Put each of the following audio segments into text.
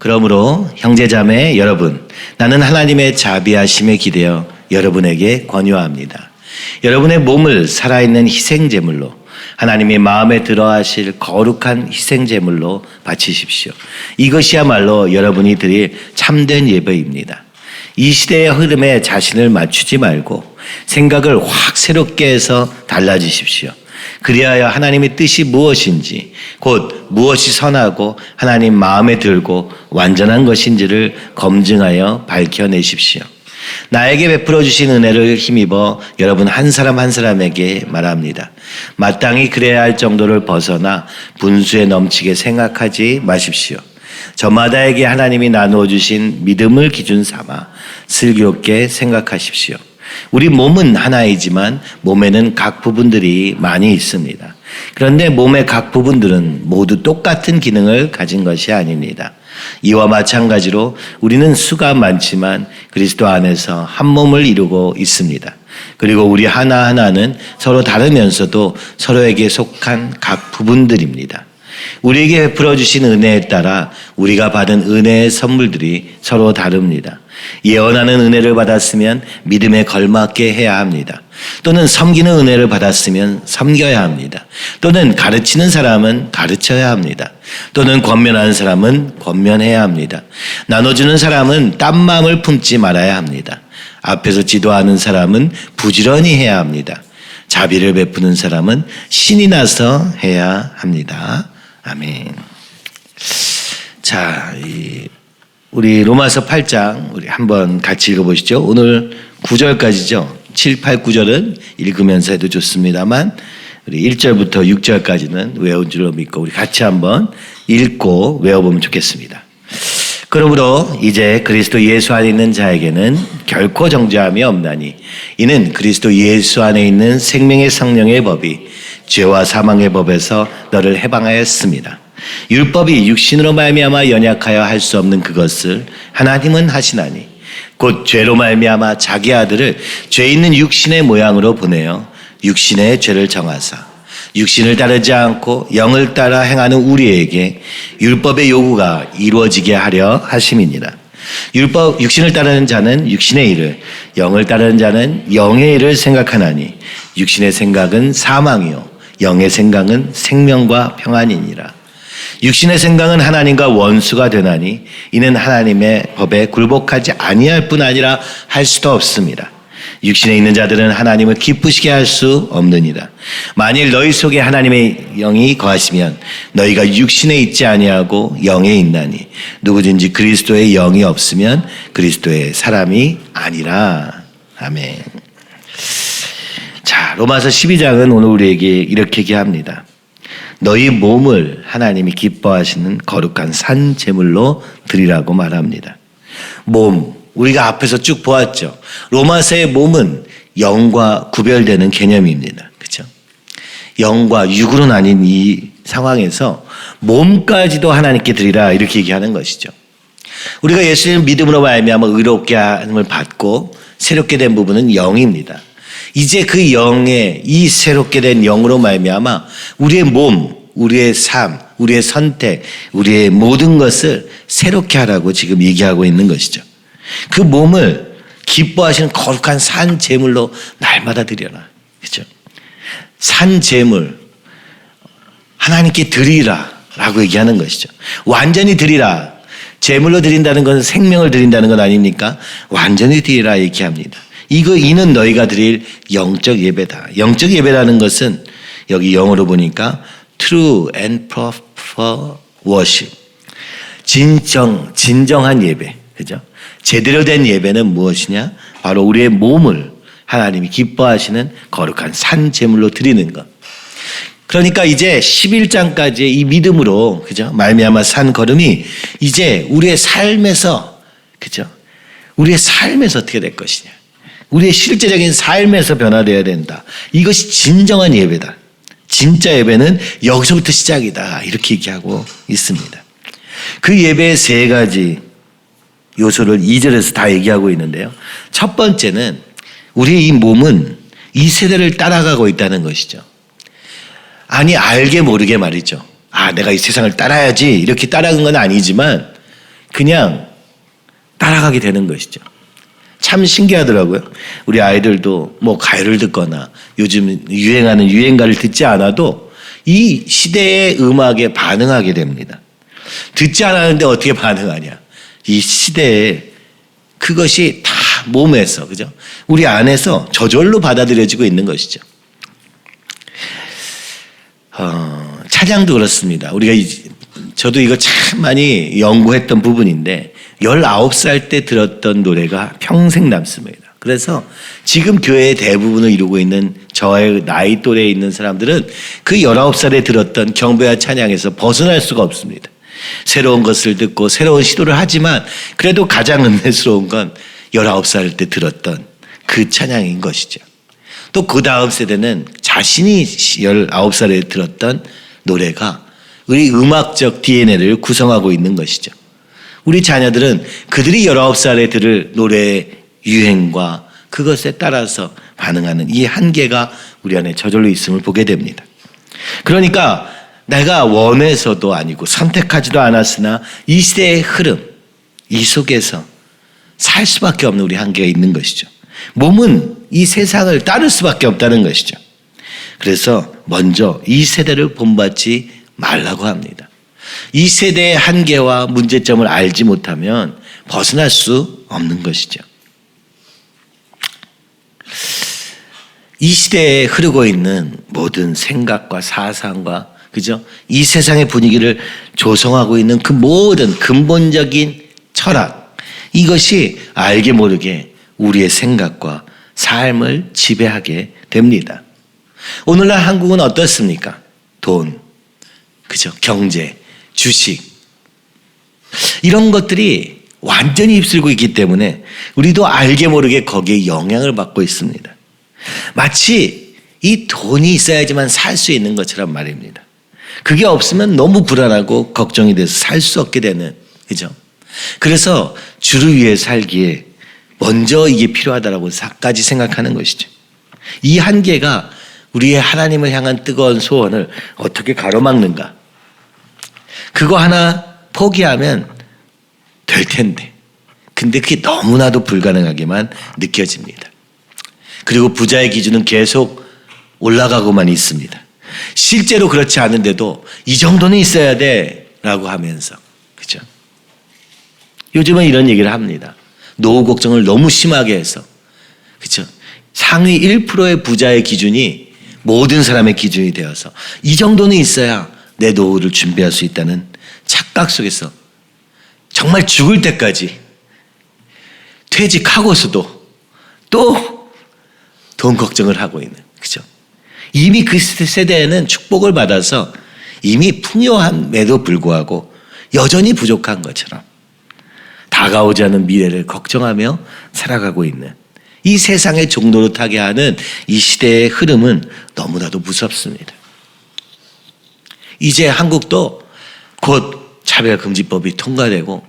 그러므로 형제자매 여러분, 나는 하나님의 자비하심에 기대어 여러분에게 권유합니다. 여러분의 몸을 살아있는 희생제물로, 하나님이 마음에 들어하실 거룩한 희생제물로 바치십시오. 이것이야말로 여러분이 드릴 참된 예배입니다. 이 시대의 흐름에 자신을 맞추지 말고 생각을 확 새롭게 해서 달라지십시오. 그리하여 하나님의 뜻이 무엇인지, 곧 무엇이 선하고 하나님 마음에 들고 완전한 것인지를 검증하여 밝혀내십시오. 나에게 베풀어 주신 은혜를 힘입어 여러분 한 사람 한 사람에게 말합니다. 마땅히 그래야 할 정도를 벗어나 분수에 넘치게 생각하지 마십시오. 저마다에게 하나님이 나누어 주신 믿음을 기준 삼아 슬기롭게 생각하십시오. 우리 몸은 하나이지만 몸에는 각 부분들이 많이 있습니다. 그런데 몸의 각 부분들은 모두 똑같은 기능을 가진 것이 아닙니다. 이와 마찬가지로 우리는 수가 많지만 그리스도 안에서 한 몸을 이루고 있습니다. 그리고 우리 하나하나는 서로 다르면서도 서로에게 속한 각 부분들입니다. 우리에게 베풀어 주신 은혜에 따라 우리가 받은 은혜의 선물들이 서로 다릅니다. 예언하는 은혜를 받았으면 믿음에 걸맞게 해야 합니다. 또는 섬기는 은혜를 받았으면 섬겨야 합니다. 또는 가르치는 사람은 가르쳐야 합니다. 또는 권면하는 사람은 권면해야 합니다. 나눠주는 사람은 딴 마음을 품지 말아야 합니다. 앞에서 지도하는 사람은 부지런히 해야 합니다. 자비를 베푸는 사람은 신이 나서 해야 합니다. 아멘. 자, 우리 로마서 8장 우리 한번 같이 읽어보시죠. 오늘 9절까지죠. 7, 8, 9절은 읽으면서 해도 좋습니다만 우리 1절부터 6절까지는 외운 줄로 믿고 우리 같이 한번 읽고 외워보면 좋겠습니다. 그러므로 이제 그리스도 예수 안에 있는 자에게는 결코 정죄함이 없나니 이는 그리스도 예수 안에 있는 생명의 성령의 법이 죄와 사망의 법에서 너를 해방하였습니다. 율법이 육신으로 말미암아 연약하여 할 수 없는 그것을 하나님은 하시나니 곧 죄로 말미암아 자기 아들을 죄 있는 육신의 모양으로 보내어 육신의 죄를 정하사 육신을 따르지 않고 영을 따라 행하는 우리에게 율법의 요구가 이루어지게 하려 하심이니라. 육신을 따르는 자는 육신의 일을, 영을 따르는 자는 영의 일을 생각하나니 육신의 생각은 사망이요 영의 생각은 생명과 평안이니라. 육신의 생각은 하나님과 원수가 되나니 이는 하나님의 법에 굴복하지 아니할 뿐 아니라 할 수도 없습니다. 육신에 있는 자들은 하나님을 기쁘시게 할 수 없느니라. 만일 너희 속에 하나님의 영이 거하시면 너희가 육신에 있지 아니하고 영에 있나니 누구든지 그리스도의 영이 없으면 그리스도의 사람이 아니라. 아멘. 자, 로마서 12장은 오늘 우리에게 이렇게 얘기합니다. 너희 몸을 하나님이 기뻐하시는 거룩한 산 제물로 드리라고 말합니다. 몸, 우리가 앞에서 쭉 보았죠. 로마서의 몸은 영과 구별되는 개념입니다. 그렇죠? 영과 육으로 나뉜 이 상황에서 몸까지도 하나님께 드리라 이렇게 얘기하는 것이죠. 우리가 예수님 믿음으로 말미암아 의롭게 함을 받고 새롭게 된 부분은 영입니다. 이제 그 영의 이 새롭게 된 영으로 말미암아 우리의 몸, 우리의 삶, 우리의 선택, 우리의 모든 것을 새롭게 하라고 지금 얘기하고 있는 것이죠. 그 몸을 기뻐하시는 거룩한 산 제물로 날마다 드려라. 그렇죠? 산 제물, 하나님께 드리라 라고 얘기하는 것이죠. 완전히 드리라. 제물로 드린다는 것은 생명을 드린다는 것 아닙니까? 완전히 드리라 얘기합니다. 이는 너희가 드릴 영적 예배다. 영적 예배라는 것은 여기 영어로 보니까 true and proper worship. 진정한 예배. 그죠? 제대로 된 예배는 무엇이냐? 바로 우리의 몸을 하나님이 기뻐하시는 거룩한 산 제물로 드리는 것. 그러니까 이제 11장까지의 이 믿음으로, 그죠? 말미암아 산 걸음이 이제 우리의 삶에서, 그죠? 우리의 삶에서 어떻게 될 것이냐? 우리의 실제적인 삶에서 변화되어야 된다. 이것이 진정한 예배다. 진짜 예배는 여기서부터 시작이다. 이렇게 얘기하고 있습니다. 그 예배의 세 가지 요소를 2절에서 다 얘기하고 있는데요. 첫 번째는 우리의 이 몸은 이 세대를 따라가고 있다는 것이죠. 아니, 알게 모르게 말이죠. 아, 내가 이 세상을 따라야지. 이렇게 따라간 건 아니지만 그냥 따라가게 되는 것이죠. 참 신기하더라고요. 우리 아이들도 뭐 가요를 듣거나 요즘 유행하는 유행가를 듣지 않아도 이 시대의 음악에 반응하게 됩니다. 듣지 않았는데 어떻게 반응하냐. 이 시대에 그것이 다 몸에서, 그죠? 우리 안에서 저절로 받아들여지고 있는 것이죠. 찬양도 그렇습니다. 저도 이거 참 많이 연구했던 부분인데 19살 때 들었던 노래가 평생 남습니다. 그래서 지금 교회의 대부분을 이루고 있는 저의 나이 또래에 있는 사람들은 그 19살에 들었던 경배와 찬양에서 벗어날 수가 없습니다. 새로운 것을 듣고 새로운 시도를 하지만 그래도 가장 은혜스러운 건 19살 때 들었던 그 찬양인 것이죠. 또 그 다음 세대는 자신이 19살에 들었던 노래가 우리 음악적 DNA를 구성하고 있는 것이죠. 우리 자녀들은 그들이 19살에 들을 노래의 유행과 그것에 따라서 반응하는 이 한계가 우리 안에 저절로 있음을 보게 됩니다. 그러니까 내가 원해서도 아니고 선택하지도 않았으나 이 시대의 흐름, 이 속에서 살 수밖에 없는 우리 한계가 있는 것이죠. 몸은 이 세상을 따를 수밖에 없다는 것이죠. 그래서 먼저 이 세대를 본받지 말라고 합니다. 이 세대의 한계와 문제점을 알지 못하면 벗어날 수 없는 것이죠. 이 시대에 흐르고 있는 모든 생각과 사상과 그죠? 이 세상의 분위기를 조성하고 있는 그 모든 근본적인 철학, 이것이 알게 모르게 우리의 생각과 삶을 지배하게 됩니다. 오늘날 한국은 어떻습니까? 돈, 그죠? 경제, 주식, 이런 것들이 완전히 휩쓸고 있기 때문에 우리도 알게 모르게 거기에 영향을 받고 있습니다. 마치 이 돈이 있어야지만 살 수 있는 것처럼 말입니다. 그게 없으면 너무 불안하고 걱정이 돼서 살 수 없게 되는, 그죠? 그래서 주를 위해 살기에 먼저 이게 필요하다라고까지 생각하는 것이죠. 이 한계가 우리의 하나님을 향한 뜨거운 소원을 어떻게 가로막는가? 그거 하나 포기하면 될 텐데. 근데 그게 너무나도 불가능하게만 느껴집니다. 그리고 부자의 기준은 계속 올라가고만 있습니다. 실제로 그렇지 않은데도 이 정도는 있어야 돼 라고 하면서, 그죠? 요즘은 이런 얘기를 합니다. 노후 걱정을 너무 심하게 해서, 그죠? 상위 1%의 부자의 기준이 모든 사람의 기준이 되어서 이 정도는 있어야 내 노후를 준비할 수 있다는 착각 속에서 정말 죽을 때까지 퇴직하고서도 또 돈 걱정을 하고 있는, 그죠? 이미 그 세대에는 축복을 받아서 이미 풍요함에도 불구하고 여전히 부족한 것처럼 다가오지 않은 미래를 걱정하며 살아가고 있는 이 세상의 종로를 타게 하는 이 시대의 흐름은 너무나도 무섭습니다. 이제 한국도 곧 차별금지법이 통과되고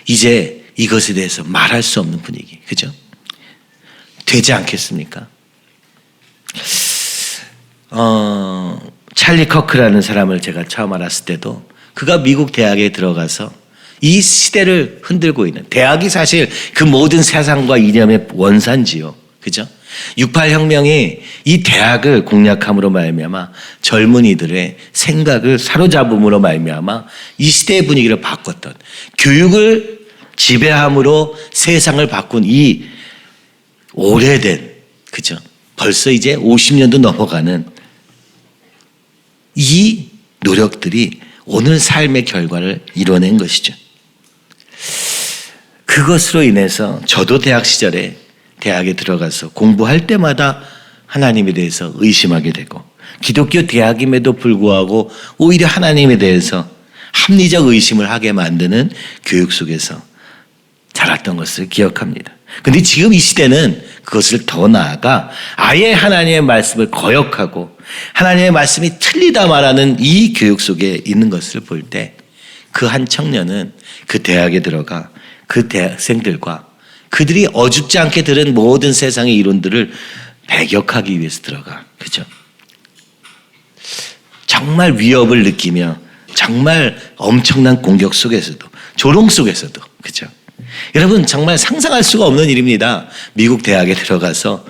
이제 이것에 대해서 말할 수 없는 분위기, 그죠? 되지 않겠습니까? 찰리 커크라는 사람을 제가 처음 알았을 때도 그가 미국 대학에 들어가서 이 시대를 흔들고 있는, 대학이 사실 그 모든 세상과 이념의 원산지요, 그죠? 68혁명이 이 대학을 공략함으로 말미암아 젊은이들의 생각을 사로잡음으로 말미암아 이 시대의 분위기를 바꿨던, 교육을 지배함으로 세상을 바꾼 이 오래된, 그죠? 벌써 이제 50년도 넘어가는 이 노력들이 오늘 삶의 결과를 이뤄낸 것이죠. 그것으로 인해서 저도 대학 시절에 대학에 들어가서 공부할 때마다 하나님에 대해서 의심하게 되고, 기독교 대학임에도 불구하고 오히려 하나님에 대해서 합리적 의심을 하게 만드는 교육 속에서 자랐던 것을 기억합니다. 근데 지금 이 시대는 그것을 더 나아가 아예 하나님의 말씀을 거역하고 하나님의 말씀이 틀리다 말하는 이 교육 속에 있는 것을 볼 때 그 한 청년은 그 대학에 들어가 그 대학생들과 그들이 어줍지 않게 들은 모든 세상의 이론들을 배격하기 위해서 들어가, 그죠? 정말 위협을 느끼며 정말 엄청난 공격 속에서도 조롱 속에서도. 그죠? 여러분, 정말 상상할 수가 없는 일입니다. 미국 대학에 들어가서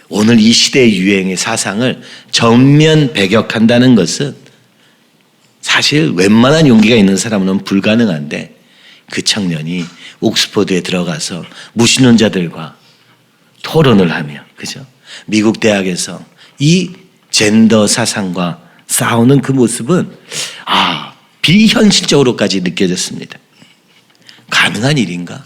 오늘 이 시대의 유행의 사상을 전면 배격한다는 것은 사실 웬만한 용기가 있는 사람은 불가능한데, 그 청년이 옥스퍼드에 들어가서 무신론자들과 토론을 하며, 그죠? 미국 대학에서 이 젠더 사상과 싸우는 그 모습은 비현실적으로까지 느껴졌습니다. 가능한 일인가?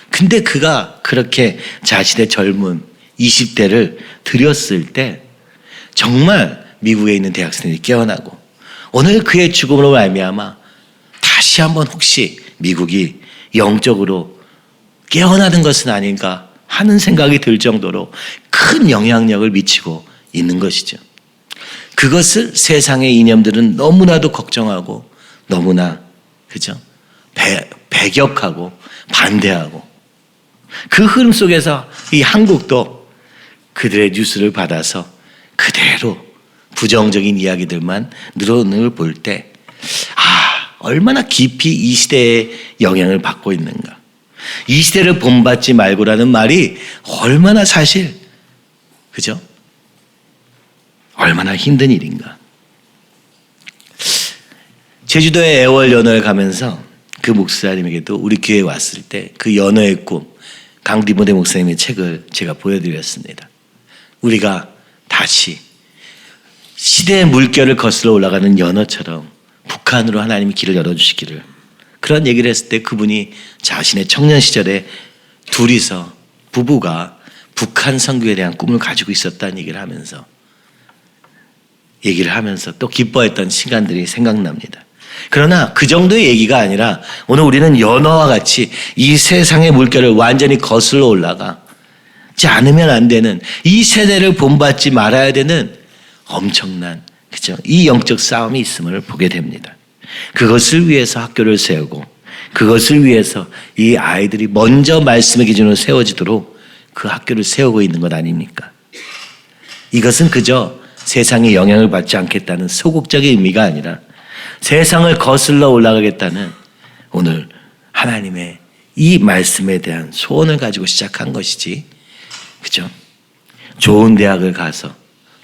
근데 그가 그렇게 자신의 젊은 20대를 들였을 때 정말 미국에 있는 대학생들이 깨어나고, 오늘 그의 죽음으로 말미암아 다시 한번 혹시 미국이 영적으로 깨어나는 것은 아닌가 하는 생각이 들 정도로 큰 영향력을 미치고 있는 것이죠. 그것을 세상의 이념들은 너무나도 걱정하고 너무나, 그죠? 배격하고 반대하고, 그 흐름 속에서 이 한국도 그들의 뉴스를 받아서 그대로 부정적인 이야기들만 늘어놓을 볼 때, 얼마나 깊이 이 시대의 영향을 받고 있는가. 이 시대를 본받지 말고라는 말이 얼마나 사실, 그죠? 얼마나 힘든 일인가. 제주도의 애월 연어에 가면서 그 목사님에게도 우리 교회에 왔을 때 그 연어의 꿈, 강디모데 목사님의 책을 제가 보여드렸습니다. 우리가 다시 시대의 물결을 거슬러 올라가는 연어처럼 북한으로 하나님이 길을 열어주시기를, 그런 얘기를 했을 때 그분이 자신의 청년 시절에 둘이서 부부가 북한 선교에 대한 꿈을 가지고 있었다는 얘기를 하면서 또 기뻐했던 시간들이 생각납니다. 그러나 그 정도의 얘기가 아니라 오늘 우리는 연어와 같이 이 세상의 물결을 완전히 거슬러 올라가지 않으면 안 되는, 이 세대를 본받지 말아야 되는 엄청난, 그죠? 이 영적 싸움이 있음을 보게 됩니다. 그것을 위해서 학교를 세우고, 그것을 위해서 이 아이들이 먼저 말씀의 기준으로 세워지도록 그 학교를 세우고 있는 것 아닙니까? 이것은 그저 세상에 영향을 받지 않겠다는 소극적인 의미가 아니라 세상을 거슬러 올라가겠다는 오늘 하나님의 이 말씀에 대한 소원을 가지고 시작한 것이지, 그죠? 좋은 대학을 가서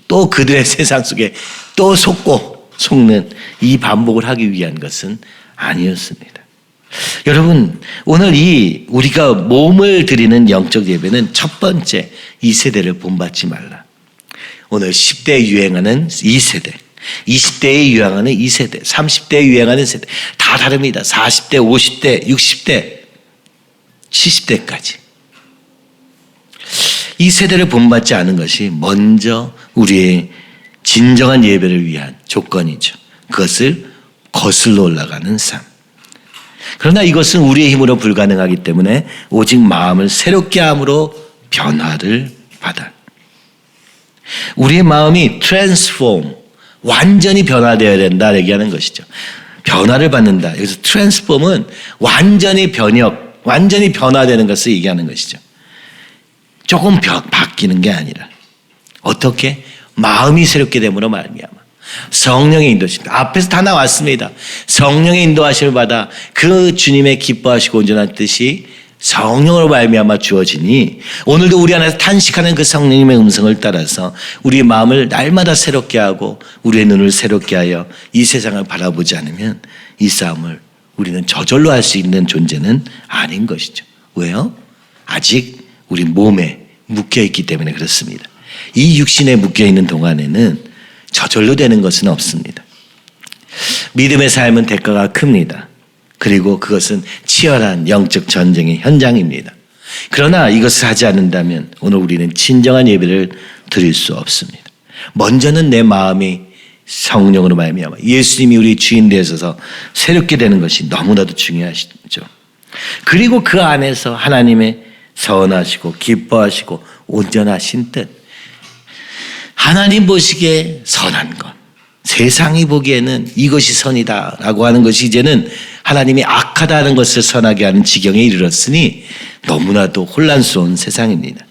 또 그들의 세상 속에 또 속는 이 반복을 하기 위한 것은 아니었습니다. 여러분, 오늘 우리가 몸을 드리는 영적 예배는 첫 번째, 이 세대를 본받지 말라. 오늘 10대에 유행하는 이 세대, 20대에 유행하는 이 세대, 30대에 유행하는 세대 다 다릅니다. 40대, 50대, 60대, 70대까지. 이 세대를 본받지 않은 것이 먼저 우리의 진정한 예배를 위한 조건이죠. 그것을 거슬러 올라가는 삶. 그러나 이것은 우리의 힘으로 불가능하기 때문에 오직 마음을 새롭게 함으로 변화를 받아. 우리의 마음이 트랜스폼, 완전히 변화되어야 된다 얘기하는 것이죠. 변화를 받는다. 여기서 트랜스폼은 완전히 완전히 변화되는 것을 얘기하는 것이죠. 조금 바뀌는 게 아니라 어떻게? 마음이 새롭게 됨으로 말미암아 성령의 인도하심. 앞에서 다 나왔습니다. 성령의 인도하심을 받아 그 주님의 기뻐하시고 온전한 뜻이 성령으로 말미암아 주어지니, 오늘도 우리 안에서 탄식하는 그 성령님의 음성을 따라서 우리의 마음을 날마다 새롭게 하고 우리의 눈을 새롭게 하여 이 세상을 바라보지 않으면 이 싸움을 우리는 저절로 할 수 있는 존재는 아닌 것이죠. 왜요? 아직 우리 몸에 묶여있기 때문에 그렇습니다. 이 육신에 묶여있는 동안에는 저절로 되는 것은 없습니다. 믿음의 삶은 대가가 큽니다. 그리고 그것은 치열한 영적 전쟁의 현장입니다. 그러나 이것을 하지 않는다면 오늘 우리는 진정한 예배를 드릴 수 없습니다. 먼저는 내 마음이 성령으로 말미암아 예수님이 우리 주인 되셔서 새롭게 되는 것이 너무나도 중요하시죠. 그리고 그 안에서 하나님의 선하시고 기뻐하시고 온전하신 뜻, 하나님 보시기에 선한 것, 세상이 보기에는 이것이 선이다라고 하는 것이 이제는 하나님이 악하다는 것을 선하게 하는 지경에 이르렀으니 너무나도 혼란스러운 세상입니다.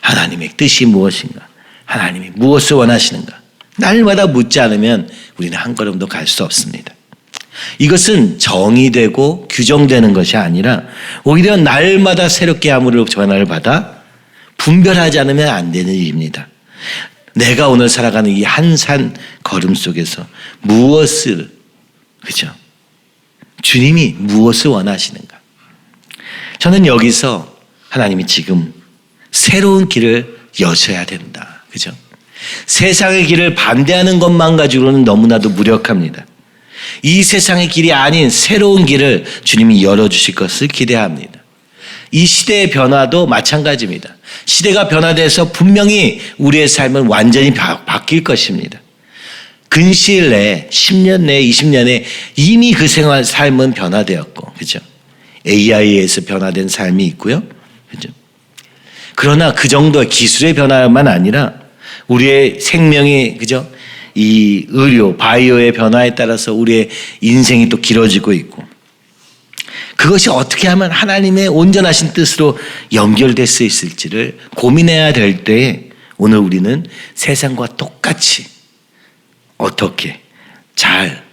하나님의 뜻이 무엇인가? 하나님이 무엇을 원하시는가? 날마다 묻지 않으면 우리는 한 걸음도 갈 수 없습니다. 이것은 정의되고 규정되는 것이 아니라 오히려 날마다 새롭게 아무로 전화를 받아 분별하지 않으면 안 되는 일입니다. 내가 오늘 살아가는 이 한 산 걸음 속에서 무엇을, 그죠? 주님이 무엇을 원하시는가? 저는 여기서 하나님이 지금 새로운 길을 여셔야 된다. 그죠? 세상의 길을 반대하는 것만 가지고는 너무나도 무력합니다. 이 세상의 길이 아닌 새로운 길을 주님이 열어주실 것을 기대합니다. 이 시대의 변화도 마찬가지입니다. 시대가 변화돼서 분명히 우리의 삶은 완전히 바뀔 것입니다. 근시일 내에 10년 내에 20년 내에 이미 그 삶은 변화되었고, 그죠? AI에서 변화된 삶이 있고요. 그죠? 그러나 그 정도의 기술의 변화만 아니라 우리의 생명이, 그죠? 이 의료, 바이오의 변화에 따라서 우리의 인생이 또 길어지고 있고, 그것이 어떻게 하면 하나님의 온전하신 뜻으로 연결될 수 있을지를 고민해야 될 때에 오늘 우리는 세상과 똑같이 어떻게 잘,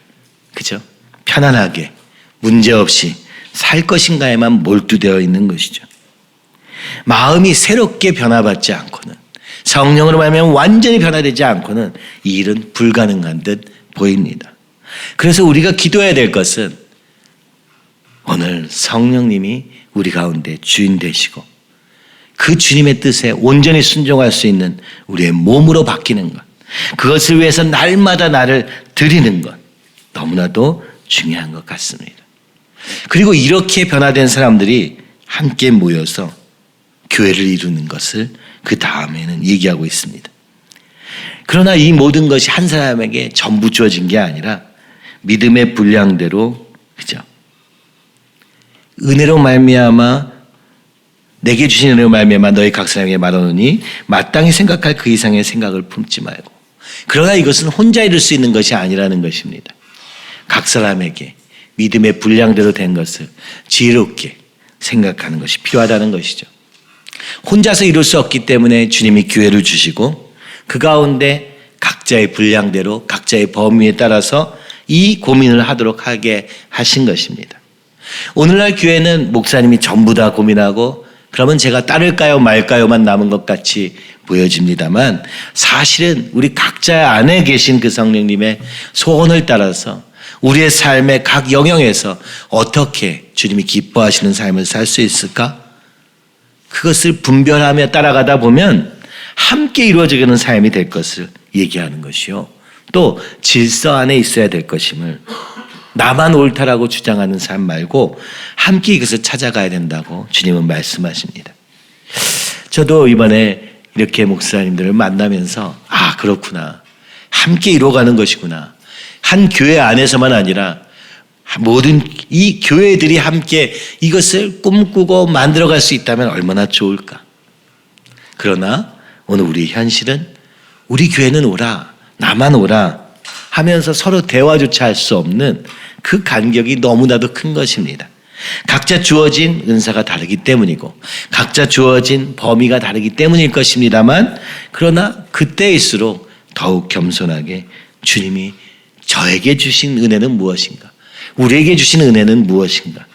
그죠? 편안하게 문제없이 살 것인가에만 몰두되어 있는 것이죠. 마음이 새롭게 변화받지 않고는, 성령으로 말하면 완전히 변화되지 않고는 이 일은 불가능한 듯 보입니다. 그래서 우리가 기도해야 될 것은 오늘 성령님이 우리 가운데 주인 되시고 그 주님의 뜻에 온전히 순종할 수 있는 우리의 몸으로 바뀌는 것, 그것을 위해서 날마다 나를 드리는 것, 너무나도 중요한 것 같습니다. 그리고 이렇게 변화된 사람들이 함께 모여서 교회를 이루는 것을 그 다음에는 얘기하고 있습니다. 그러나 이 모든 것이 한 사람에게 전부 주어진 게 아니라 믿음의 분량대로, 그죠? 은혜로 말미암아 내게 주신 은혜로 말미암아 너희 각 사람에게 말하노니 마땅히 생각할 그 이상의 생각을 품지 말고. 그러나 이것은 혼자 이룰 수 있는 것이 아니라는 것입니다. 각 사람에게 믿음의 분량대로 된 것을 지혜롭게 생각하는 것이 필요하다는 것이죠. 혼자서 이룰 수 없기 때문에 주님이 기회를 주시고 그 가운데 각자의 분량대로 각자의 범위에 따라서 이 고민을 하도록 하게 하신 것입니다. 오늘날 교회는 목사님이 전부 다 고민하고 그러면 제가 따를까요 말까요만 남은 것 같이 보여집니다만, 사실은 우리 각자 안에 계신 그 성령님의 소원을 따라서 우리의 삶의 각 영역에서 어떻게 주님이 기뻐하시는 삶을 살 수 있을까? 그것을 분별하며 따라가다 보면 함께 이루어지는 삶이 될 것을 얘기하는 것이요, 또 질서 안에 있어야 될 것임을, 나만 옳다라고 주장하는 삶 말고 함께 이것을 찾아가야 된다고 주님은 말씀하십니다. 저도 이번에 이렇게 목사님들을 만나면서 그렇구나, 함께 이루어가는 것이구나, 한 교회 안에서만 아니라 모든 이 교회들이 함께 이것을 꿈꾸고 만들어갈 수 있다면 얼마나 좋을까. 그러나 오늘 우리 현실은 우리 교회는 오라, 나만 오라 하면서 서로 대화조차 할 수 없는 그 간격이 너무나도 큰 것입니다. 각자 주어진 은사가 다르기 때문이고 각자 주어진 범위가 다르기 때문일 것입니다만, 그러나 그때일수록 더욱 겸손하게 주님이 저에게 주신 은혜는 무엇인가, 우리에게 주신 은혜는 무엇인가,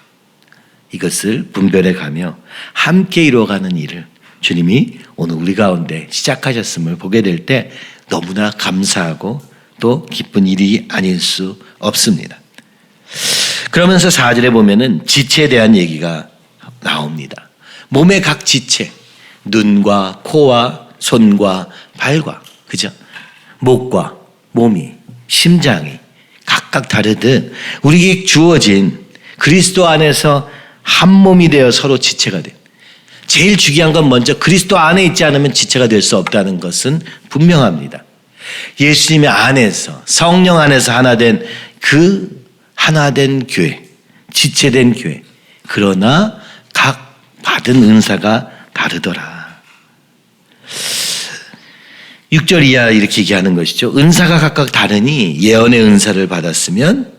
이것을 분별해 가며 함께 이루어가는 일을 주님이 오늘 우리 가운데 시작하셨음을 보게 될 때 너무나 감사하고 또 기쁜 일이 아닐 수 없습니다. 그러면서 4절에 보면은 지체에 대한 얘기가 나옵니다. 몸의 각 지체, 눈과 코와 손과 발과, 그죠? 목과 몸이, 심장이 각각 다르듯 우리에게 주어진 그리스도 안에서 한 몸이 되어 서로 지체가 돼요. 제일 중요한 건 먼저 그리스도 안에 있지 않으면 지체가 될 수 없다는 것은 분명합니다. 예수님의 안에서, 성령 안에서 하나된 교회, 지체된 교회. 그러나 각 받은 은사가 다르더라. 6절 이하 이렇게 얘기하는 것이죠. 은사가 각각 다르니 예언의 은사를 받았으면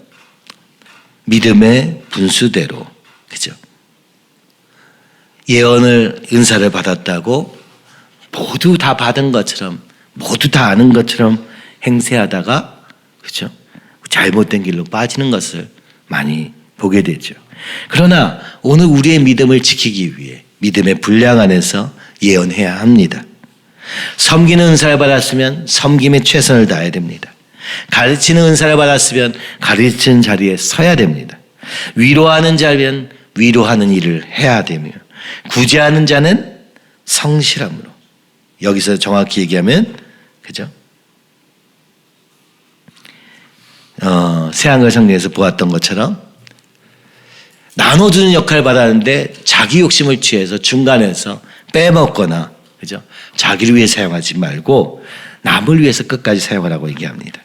믿음의 분수대로, 그죠? 은사를 받았다고 모두 다 받은 것처럼, 모두 다 아는 것처럼 행세하다가, 그죠? 잘못된 길로 빠지는 것을 많이 보게 되죠. 그러나 오늘 우리의 믿음을 지키기 위해 믿음의 분량 안에서 예언해야 합니다. 섬기는 은사를 받았으면 섬김에 최선을 다해야 됩니다. 가르치는 은사를 받았으면 가르치는 자리에 서야 됩니다. 위로하는 자면 위로하는 일을 해야 되며 구제하는 자는 성실함으로. 여기서 정확히 얘기하면 그죠? 새한글 성경에서 보았던 것처럼 나눠주는 역할을 받았는데 자기 욕심을 취해서 중간에서 빼먹거나 그죠? 자기를 위해 사용하지 말고 남을 위해서 끝까지 사용하라고 얘기합니다.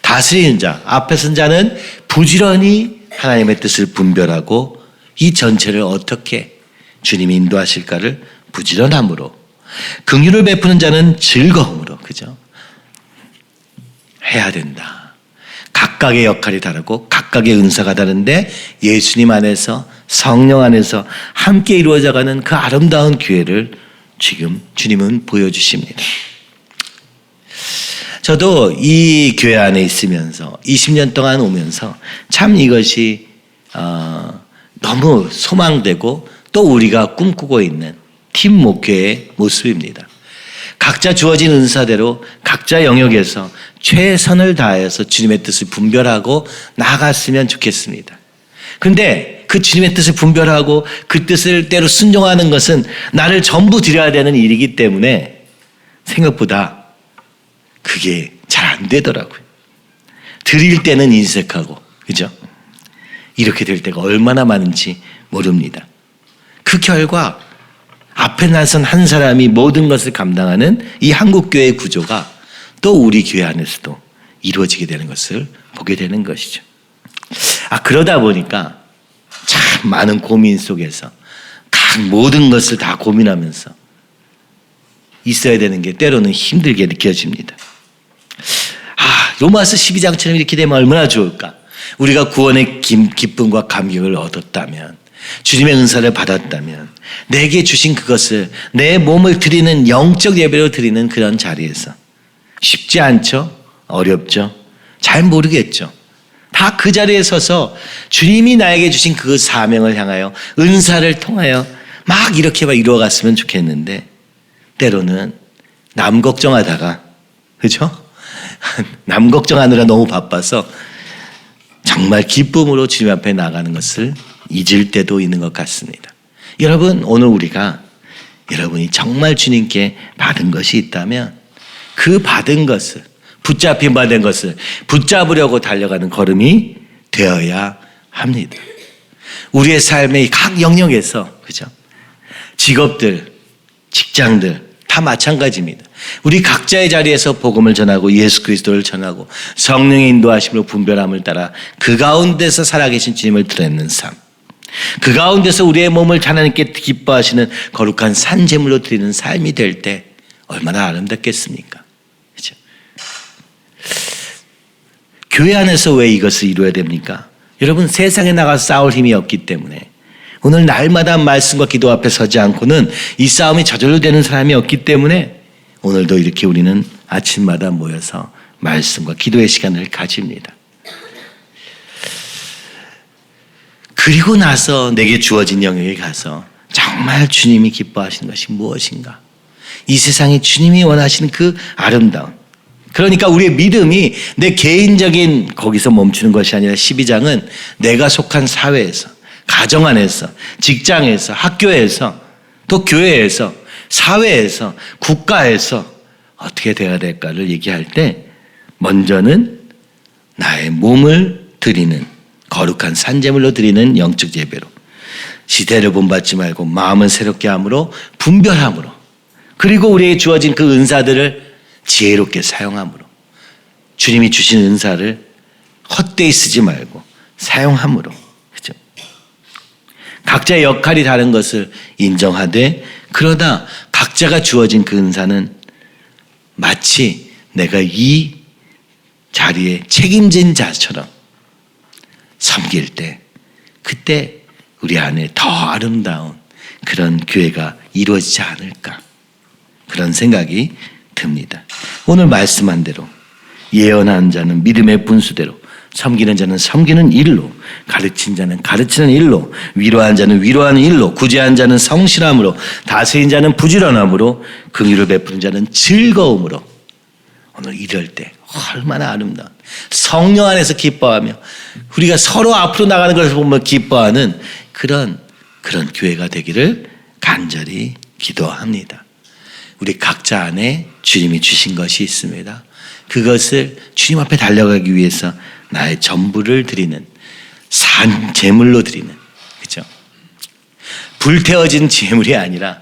다스리는 자, 앞에 선 자는 부지런히 하나님의 뜻을 분별하고 이 전체를 어떻게 주님이 인도하실까를 부지런함으로, 긍휼을 베푸는 자는 즐거움으로, 그죠? 해야 된다. 각각의 역할이 다르고 각각의 은사가 다른데 예수님 안에서 성령 안에서 함께 이루어져가는 그 아름다운 교회를 지금 주님은 보여주십니다. 저도 이 교회 안에 있으면서 20년 동안 오면서 참 이것이 너무 소망되고 또 우리가 꿈꾸고 있는 팀 목회의 모습입니다. 각자 주어진 은사대로 각자 영역에서 최선을 다해서 주님의 뜻을 분별하고 나아갔으면 좋겠습니다. 그런데 그 주님의 뜻을 분별하고 그 뜻을 때로 순종하는 것은 나를 전부 드려야 되는 일이기 때문에 생각보다 그게 잘 안 되더라고요. 드릴 때는 인색하고, 그죠? 이렇게 될 때가 얼마나 많은지 모릅니다. 그 결과 앞에 나선 한 사람이 모든 것을 감당하는 이 한국교회의 구조가 또 우리 교회 안에서도 이루어지게 되는 것을 보게 되는 것이죠. 그러다 보니까 참 많은 고민 속에서 각 모든 것을 다 고민하면서 있어야 되는 게 때로는 힘들게 느껴집니다. 로마서 12장처럼 이렇게 되면 얼마나 좋을까? 우리가 구원의 기쁨과 감격을 얻었다면, 주님의 은사를 받았다면, 내게 주신 그것을 내 몸을 드리는 영적 예배로 드리는 그런 자리에서 쉽지 않죠? 어렵죠? 잘 모르겠죠? 다 그 자리에 서서 주님이 나에게 주신 그 사명을 향하여 은사를 통하여 막 이렇게 이루어갔으면 좋겠는데 때로는 남 걱정하다가, 그죠? 남 걱정하느라 너무 바빠서 정말 기쁨으로 주님 앞에 나가는 것을 잊을 때도 있는 것 같습니다. 여러분, 오늘 우리가 여러분이 정말 주님께 받은 것이 있다면 그 받은 것을, 붙잡힌 받은 것을 붙잡으려고 달려가는 걸음이 되어야 합니다. 우리의 삶의 각 영역에서, 그죠? 직업들, 직장들 다 마찬가지입니다. 우리 각자의 자리에서 복음을 전하고 예수 그리스도를 전하고 성령의 인도하심으로 분별함을 따라 그 가운데서 살아계신 주님을 드러내는 삶, 그 가운데서 우리의 몸을 하나님께 기뻐하시는 거룩한 산제물로 드리는 삶이 될 때 얼마나 아름답겠습니까? 그렇죠? 교회 안에서 왜 이것을 이루어야 됩니까? 여러분, 세상에 나가서 싸울 힘이 없기 때문에 오늘 날마다 말씀과 기도 앞에 서지 않고는 이 싸움이 저절로 되는 사람이 없기 때문에 오늘도 이렇게 우리는 아침마다 모여서 말씀과 기도의 시간을 가집니다. 그리고 나서 내게 주어진 영역에 가서 정말 주님이 기뻐하시는 것이 무엇인가? 이 세상에 주님이 원하시는 그 아름다움. 그러니까 우리의 믿음이 내 개인적인 거기서 멈추는 것이 아니라 12장은 내가 속한 사회에서, 가정 안에서, 직장에서, 학교에서, 또 교회에서, 사회에서, 국가에서 어떻게 되어야 될까를 얘기할 때 먼저는 나의 몸을 드리는 거룩한 산제물로 드리는 영적 예배로, 시대를 본받지 말고 마음은 새롭게 함으로 분별함으로, 그리고 우리에게 주어진 그 은사들을 지혜롭게 사용함으로, 주님이 주신 은사를 헛되이 쓰지 말고 사용함으로, 그죠? 각자의 역할이 다른 것을 인정하되, 그러다 각자가 주어진 그 은사는 마치 내가 이 자리에 책임진 자처럼 섬길 때, 그때 우리 안에 더 아름다운 그런 교회가 이루어지지 않을까, 그런 생각이 듭니다. 오늘 말씀한 대로 예언한 자는 믿음의 분수대로 섬기는 자는 섬기는 일로, 가르친 자는 가르치는 일로, 위로한 자는 위로하는 일로, 구제한 자는 성실함으로, 다스린 자는 부지런함으로, 긍휼을 베푸는 자는 즐거움으로. 오늘 이럴 때 얼마나 아름다운, 성령 안에서 기뻐하며 우리가 서로 앞으로 나가는 것을 보면 기뻐하는 그런 교회가 되기를 간절히 기도합니다. 우리 각자 안에 주님이 주신 것이 있습니다. 그것을 주님 앞에 달려가기 위해서 나의 전부를 드리는, 산 제물로 드리는, 그렇죠? 불태워진 제물이 아니라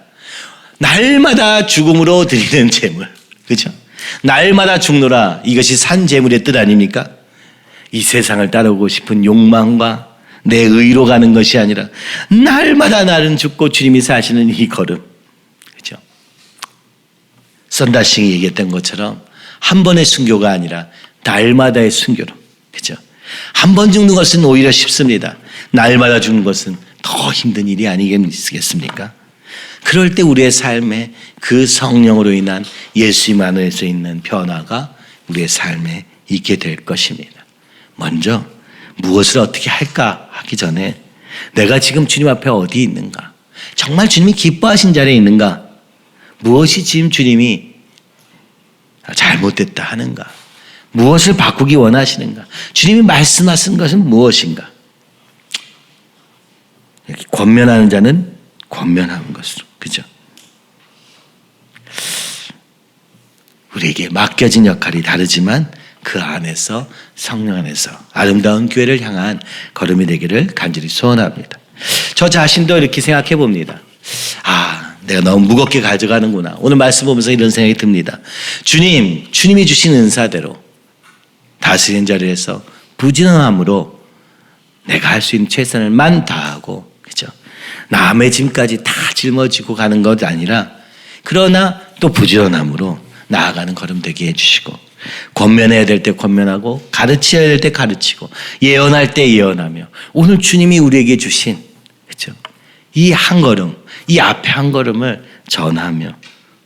날마다 죽음으로 드리는 제물, 그렇죠? 날마다 죽노라, 이것이 산 제물의 뜻 아닙니까? 이 세상을 따르고 싶은 욕망과 내 의로 가는 것이 아니라 날마다 나는 죽고 주님이 사시는 이 걸음, 그렇죠? 선다싱이 얘기했던 것처럼 한 번의 순교가 아니라 날마다의 순교로, 그렇죠? 한 번 죽는 것은 오히려 쉽습니다. 날마다 죽는 것은 더 힘든 일이 아니겠습니까? 그럴 때 우리의 삶에 그 성령으로 인한 예수님 안에서 있는 변화가 우리의 삶에 있게 될 것입니다. 먼저 무엇을 어떻게 할까 하기 전에 내가 지금 주님 앞에 어디 있는가? 정말 주님이 기뻐하신 자리에 있는가? 무엇이 지금 주님이 잘못됐다 하는가? 무엇을 바꾸기 원하시는가? 주님이 말씀하신 것은 무엇인가? 이렇게 권면하는 자는 권면하는 것으로, 그죠? 우리에게 맡겨진 역할이 다르지만 그 안에서, 성령 안에서 아름다운 교회를 향한 걸음이 되기를 간절히 소원합니다. 저 자신도 이렇게 생각해 봅니다. 내가 너무 무겁게 가져가는구나. 오늘 말씀 보면서 이런 생각이 듭니다. 주님이 주신 은사대로 다스리는 자리에서 부지런함으로 내가 할 수 있는 최선을만 다하고, 그죠? 남의 짐까지 다 짊어지고 가는 것 아니라, 그러나 또 부지런함으로 나아가는 걸음 되게 해주시고, 권면해야 될 때 권면하고, 가르쳐야 될 때 가르치고, 예언할 때 예언하며, 오늘 주님이 우리에게 주신, 그죠? 이 한 걸음, 이 앞에 한 걸음을 전하며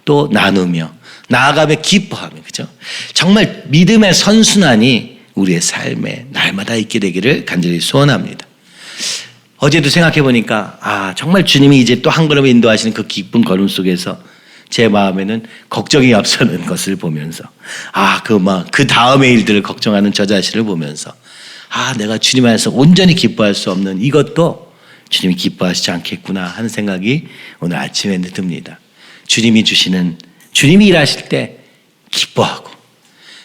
또 나누며 나아가며 기뻐하며, 그죠? 정말 믿음의 선순환이 우리의 삶에 날마다 있게 되기를 간절히 소원합니다. 어제도 생각해 보니까 정말 주님이 이제 또 한 걸음 인도하시는 그 기쁜 걸음 속에서 제 마음에는 걱정이 앞서는 것을 보면서 그 다음의 일들을 걱정하는 저 자신을 보면서 내가 주님 안에서 온전히 기뻐할 수 없는 이것도 주님이 기뻐하시지 않겠구나 하는 생각이 오늘 아침에 듭니다. 주님이 일하실 때 기뻐하고,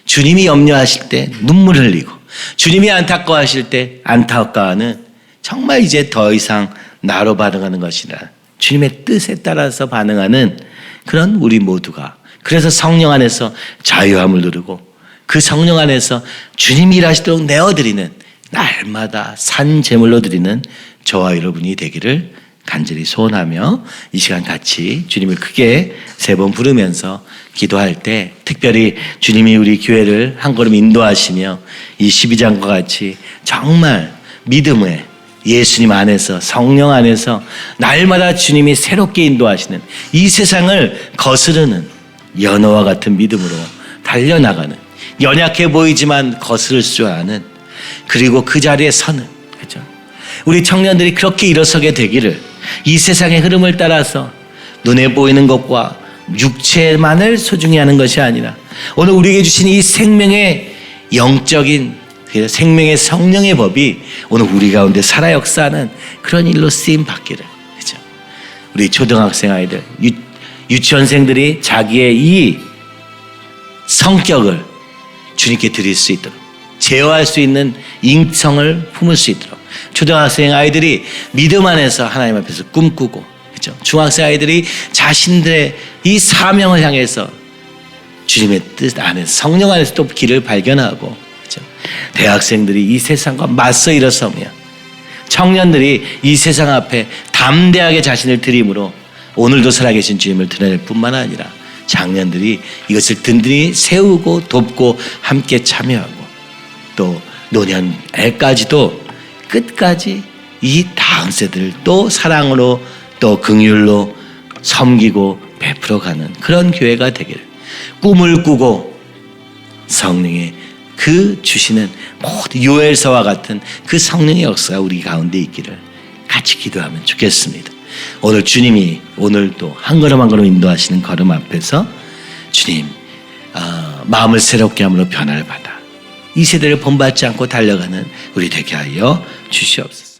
주님이 염려하실 때 눈물 흘리고, 주님이 안타까워하실 때 안타까워하는, 정말 이제 더 이상 나로 반응하는 것이라 주님의 뜻에 따라서 반응하는 그런 우리 모두가, 그래서 성령 안에서 자유함을 누리고 그 성령 안에서 주님이 일하시도록 내어드리는, 날마다 산 제물로 드리는 저와 여러분이 되기를 간절히 소원하며 이 시간 같이 주님을 크게 3번 부르면서 기도할 때, 특별히 주님이 우리 교회를 한 걸음 인도하시며 이 12장과 같이 정말 믿음의 예수님 안에서, 성령 안에서 날마다 주님이 새롭게 인도하시는, 이 세상을 거스르는 연어와 같은 믿음으로 달려나가는, 연약해 보이지만 거스를 줄 아는, 그리고 그 자리에 서는, 그렇죠? 우리 청년들이 그렇게 일어서게 되기를, 이 세상의 흐름을 따라서 눈에 보이는 것과 육체만을 소중히 하는 것이 아니라 오늘 우리에게 주신 이 생명의 영적인, 생명의 성령의 법이 오늘 우리 가운데 살아 역사하는 그런 일로 쓰임 받기를, 그렇죠? 우리 초등학생 아이들, 유치원생들이 자기의 이 성격을 주님께 드릴 수 있도록, 제어할 수 있는 인성을 품을 수 있도록, 초등학생 아이들이 믿음 안에서 하나님 앞에서 꿈꾸고, 그렇죠? 중학생 아이들이 자신들의 이 사명을 향해서 주님의 뜻 안에서, 성령 안에서 또 길을 발견하고, 그렇죠? 대학생들이 이 세상과 맞서 일어서며, 청년들이 이 세상 앞에 담대하게 자신을 드림으로 오늘도 살아계신 주님을 드러낼 뿐만 아니라 장년들이 이것을 든든히 세우고 돕고 함께 참여하고, 또 노년애까지도 끝까지 이 다음 세대를 또 사랑으로 또 긍휼로 섬기고 베풀어가는 그런 교회가 되기를, 꿈을 꾸고 성령의 그 주시는 모든 요엘서와 같은 그 성령의 역사가 우리 가운데 있기를 같이 기도하면 좋겠습니다. 오늘 주님이 오늘도 한 걸음 한 걸음 인도하시는 걸음 앞에서 주님 마음을 새롭게 함으로 변화를 받아 이 세대를 본받지 않고 달려가는 우리 되게 하여 주시옵소서.